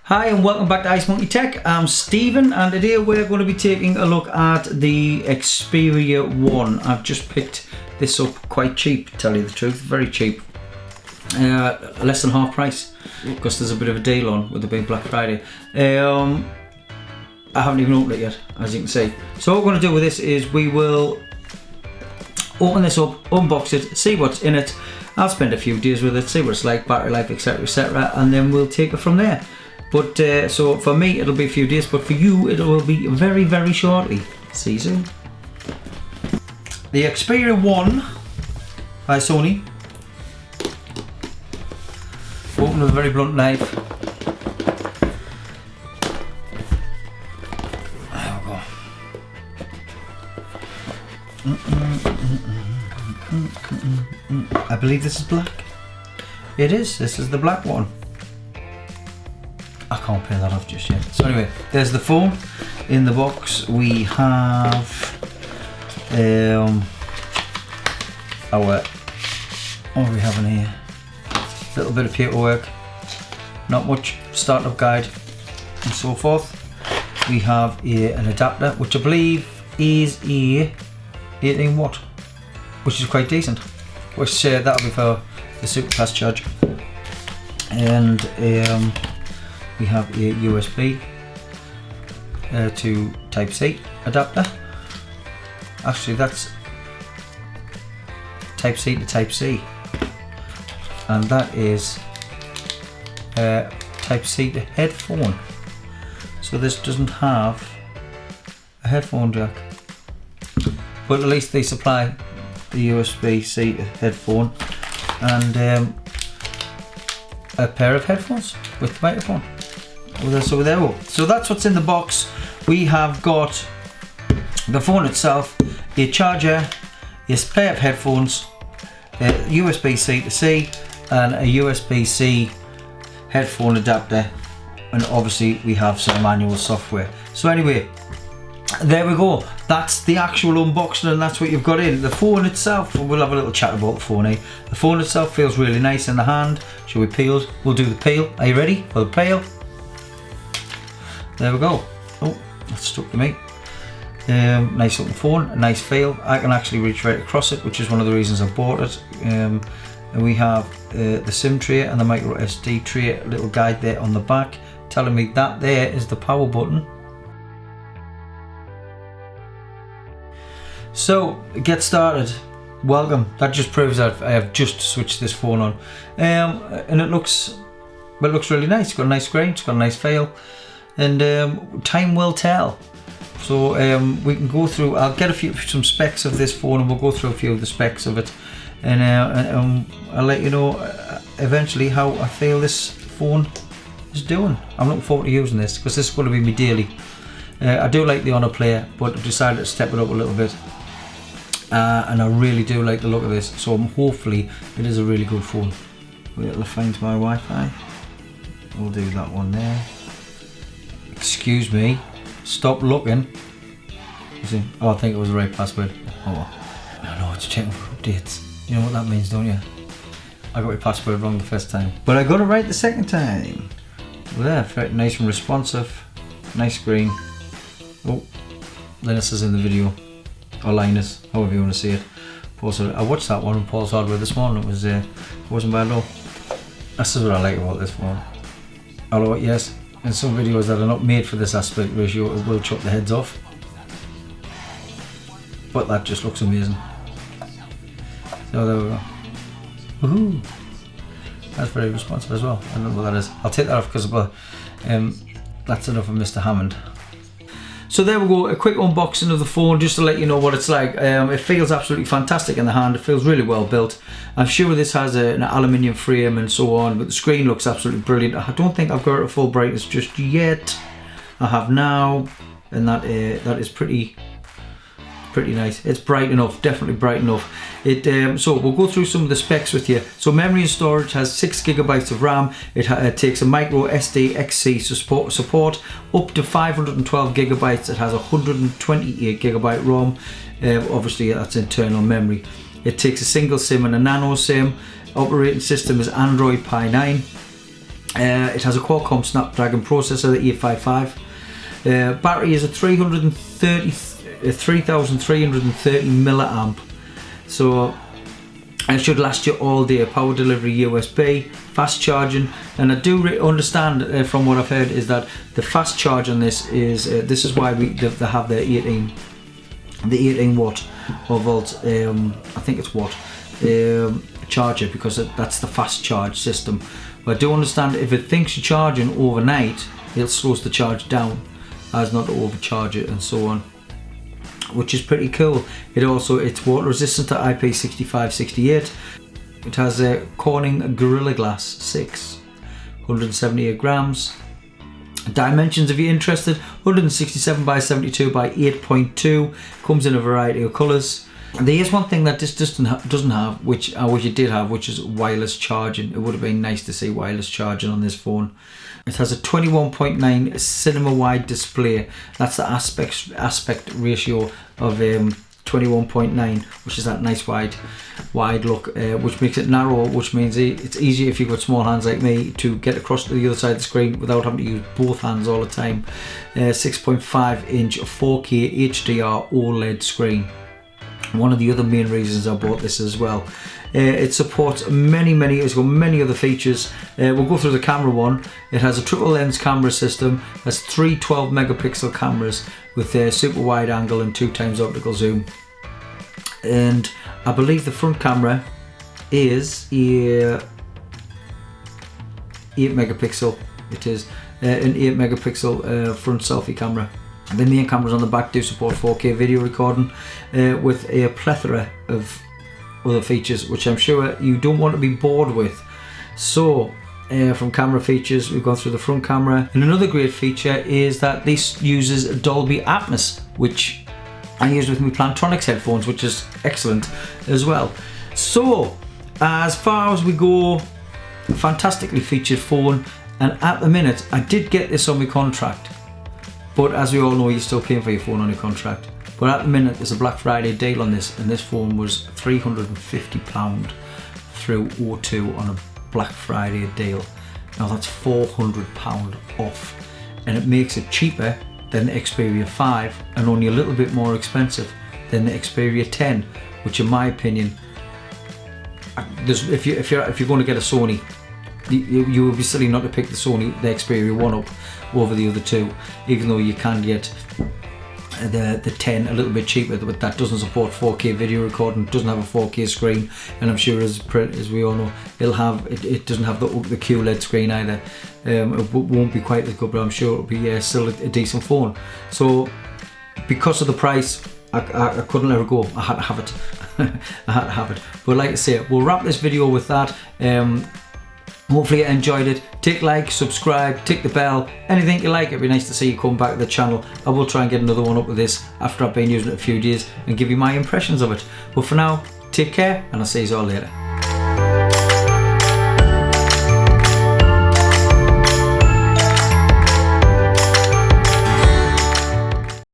Hi and welcome back to Ice Monkey Tech. I'm Stephen and today we're going to be taking a look at the Xperia 1. I've just picked this up quite cheap, to tell you the truth, very cheap. Less than half price because there's a bit of a deal on with the big Black Friday. I haven't even opened it yet, as you can see. So what we're going to do with this is we will open this up, unbox it, see what's in it. I'll spend a few days with it, see what it's like, battery life, etc, and then we'll take it from there. But so for me it'll be a few days, but for you it will be very, very shortly. See you soon. The Xperia 1 by Sony. Open with a very blunt knife. There we go. I believe this is black. It is. This is the black one. I can't pay that off just yet. So anyway, there's the phone. In the box we have what do we have in here? A little bit of paperwork, not much, startup guide and so forth. We have an adapter, which I believe is a 18 watt, which is quite decent, which that'll be for the super fast charge. And we have a USB to Type-C adapter. Actually that's Type-C to Type-C, and that is Type-C to headphone. So this doesn't have a headphone jack, but at least they supply the USB-C to headphone and a pair of headphones with the microphone. So there we go. So that's what's in the box. We have got the phone itself, a charger, a pair of headphones, a USB-C to C, and a USB-C headphone adapter, and obviously we have some manual software. So anyway, there we go. That's the actual unboxing, and that's what you've got in. The phone itself, we'll have a little chat about the phone, eh? The phone itself feels really nice in the hand. Shall we peel? We'll do the peel. Are you ready for the peel? There we go. Oh, that's stuck to me. Nice looking phone, a nice feel. I can actually reach right across it, which is one of the reasons I bought it. And we have the SIM tray and the micro SD tray, a little guide there on the back telling me that there is the power button. So get started. Welcome. That just proves that I have just switched this phone on, and it looks really nice. It's got a nice screen, it's got a nice feel, and time will tell. So we can go through. I'll get some specs of this phone, and we'll go through a few of the specs of it, and I'll let you know eventually how I feel this phone is doing. I'm looking forward to using this because this is going to be me daily. I do like the Honor Player, but I've decided to step it up a little bit. And I really do like the look of this, so hopefully it is a really good phone. Wait till I find my Wi-Fi. We'll do that one there. Excuse me, stop looking. You see? Oh, I think it was the right password. Oh, no, it's checking for updates. You know what that means, don't you? I got my password wrong the first time, but I got it right the second time. Well, there, very nice and responsive, nice screen. Oh, Linus is in the video. Or Linus, however you want to see it. I watched that one on Paul's Hardware this morning. It wasn't bad at all. This is what I like about this one. Although yes, in some videos that are not made for this aspect ratio, it will chop the heads off. But that just looks amazing. So there we go. Woohoo! That's very responsive as well. I don't know what that is. I'll take that off because that's enough of Mr. Hammond. So there we go, a quick unboxing of the phone just to let you know what it's like. It feels absolutely fantastic in the hand, it feels really well built. I'm sure this has an aluminium frame and so on, but the screen looks absolutely brilliant. I don't think I've got it at full brightness just yet. I have now, and that is pretty nice. It's bright enough, definitely bright enough. So we'll go through some of the specs with you. So memory and storage has 6 GB of RAM. It takes a micro SD XC support up to 512 GB. It has 128 GB ROM. Obviously that's internal memory. It takes a single SIM and a nano SIM. Operating system is Android Pie 9. It has a Qualcomm Snapdragon processor, the 855. Battery is a 3,330 milliamp, so it should last you all day. Power delivery USB, fast charging, and I do understand from what I've heard is that the fast charge on this is why they have the 18 watt or volt, I think it's watt charger, because that's the fast charge system. But I do understand if it thinks you're charging overnight, it slows the charge down as not to overcharge it and so on, which is pretty cool. It's water resistant to IP65-68. It has a Corning Gorilla Glass 6, 178 grams. Dimensions, if you're interested, 167 by 72 by 8.2. Comes in a variety of colours. And there is one thing that this doesn't have, which I wish it did have, which is wireless charging. It would have been nice to see wireless charging on this phone. It has a 21.9 cinema wide display. That's the aspect ratio of 21.9, which is that nice wide look, which makes it narrow, which means it's easier if you've got small hands like me to get across to the other side of the screen without having to use both hands all the time. 6.5 inch 4K HDR OLED screen. One of the other main reasons I bought this as well. It supports it's got many other features. We'll go through the camera one. It has a triple lens camera system. It has 3 12 megapixel cameras with a super wide angle and 2x optical zoom. And I believe the front camera is a 8 megapixel. It is an 8 megapixel front selfie camera. The main cameras on the back do support 4K video recording with a plethora of other features, which I'm sure you don't want to be bored with. So from camera features, we've gone through the front camera, and another great feature is that this uses Dolby Atmos, which I use with my Plantronics headphones, which is excellent as well. So as far as we go, a fantastically featured phone, and at the minute I did get this on my contract. But as we all know, you're still paying for your phone on your contract. But at the minute, there's a Black Friday deal on this, and this phone was £350 through O2 on a Black Friday deal. Now that's £400 off, and it makes it cheaper than the Xperia 5 and only a little bit more expensive than the Xperia 10, which in my opinion, if you're going to get a Sony, you would be silly not to pick the Xperia 1 up over the other two, even though you can get the 10 a little bit cheaper, but that doesn't support 4K video recording, doesn't have a 4K screen, and I'm sure as we all know, it doesn't have the QLED screen either. It won't be quite as good, but I'm sure it'll be still a decent phone. So because of the price, I couldn't let it go. I had to have it. I had to have it. But like I say, we'll wrap this video with that. Hopefully you enjoyed it. Tick like, subscribe, tick the bell, anything you like. It'd be nice to see you come back to the channel. I will try and get another one up with this after I've been using it a few days and give you my impressions of it. But for now, take care, and I'll see you all later.